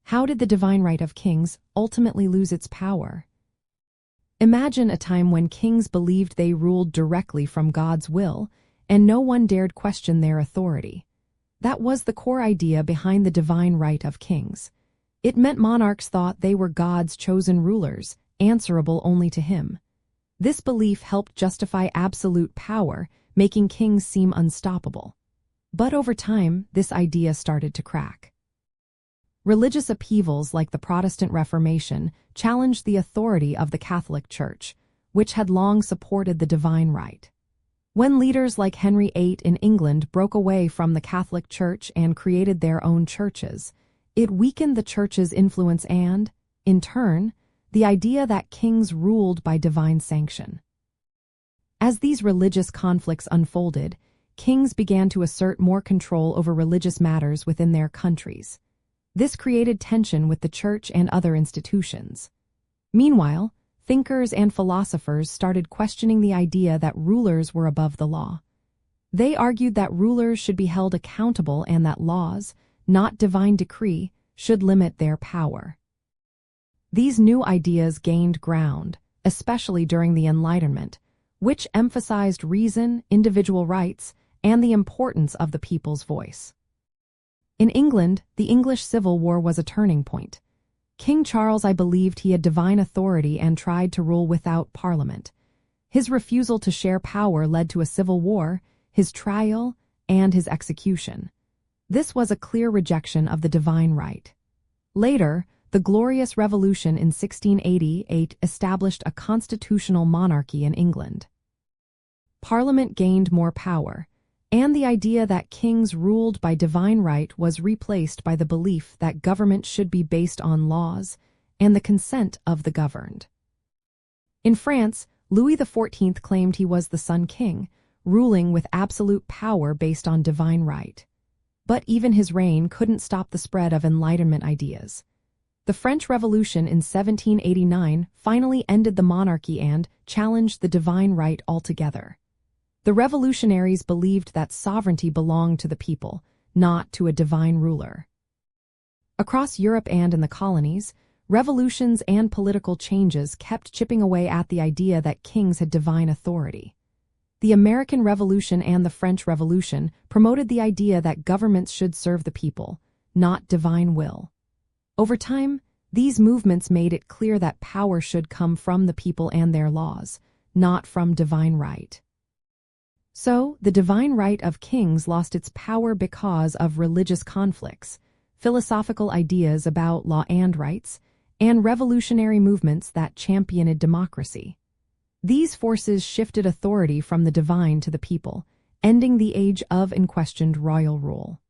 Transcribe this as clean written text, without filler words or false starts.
How did the divine right of kings ultimately lose its power? Imagine a time when kings believed they ruled directly from God's will, and no one dared question their authority. That was the core idea behind the divine right of kings. It meant monarchs thought they were God's chosen rulers, answerable only to him. This belief helped justify absolute power, making kings seem unstoppable. But over time, this idea started to crack. Religious upheavals like the Protestant Reformation challenged the authority of the Catholic Church, which had long supported the divine right. When leaders like Henry VIII in England broke away from the Catholic Church and created their own churches, it weakened the Church's influence and, in turn, the idea that kings ruled by divine sanction. As these religious conflicts unfolded, kings began to assert more control over religious matters within their countries. This created tension with the Church and other institutions. Meanwhile, thinkers and philosophers started questioning the idea that rulers were above the law. They argued that rulers should be held accountable and that laws, not divine decree, should limit their power. These new ideas gained ground, especially during the Enlightenment, which emphasized reason, individual rights, and the importance of the people's voice. In England, the English Civil War was a turning point. King Charles believed he had divine authority and tried to rule without Parliament. His refusal to share power led to a civil war, his trial, and his execution. This was a clear rejection of the divine right. Later, the Glorious Revolution in 1688 established a constitutional monarchy in England. Parliament gained more power, and the idea that kings ruled by divine right was replaced by the belief that government should be based on laws and the consent of the governed. In France, Louis XIV claimed he was the Sun King, ruling with absolute power based on divine right. But even his reign couldn't stop the spread of Enlightenment ideas. The French Revolution in 1789 finally ended the monarchy and challenged the divine right altogether. The revolutionaries believed that sovereignty belonged to the people, not to a divine ruler. Across Europe and in the colonies, revolutions and political changes kept chipping away at the idea that kings had divine authority. The American Revolution and the French Revolution promoted the idea that governments should serve the people, not divine will. Over time, these movements made it clear that power should come from the people and their laws, not from divine right. So, the divine right of kings lost its power because of religious conflicts, philosophical ideas about law and rights, and revolutionary movements that championed democracy. These forces shifted authority from the divine to the people, ending the age of unquestioned royal rule.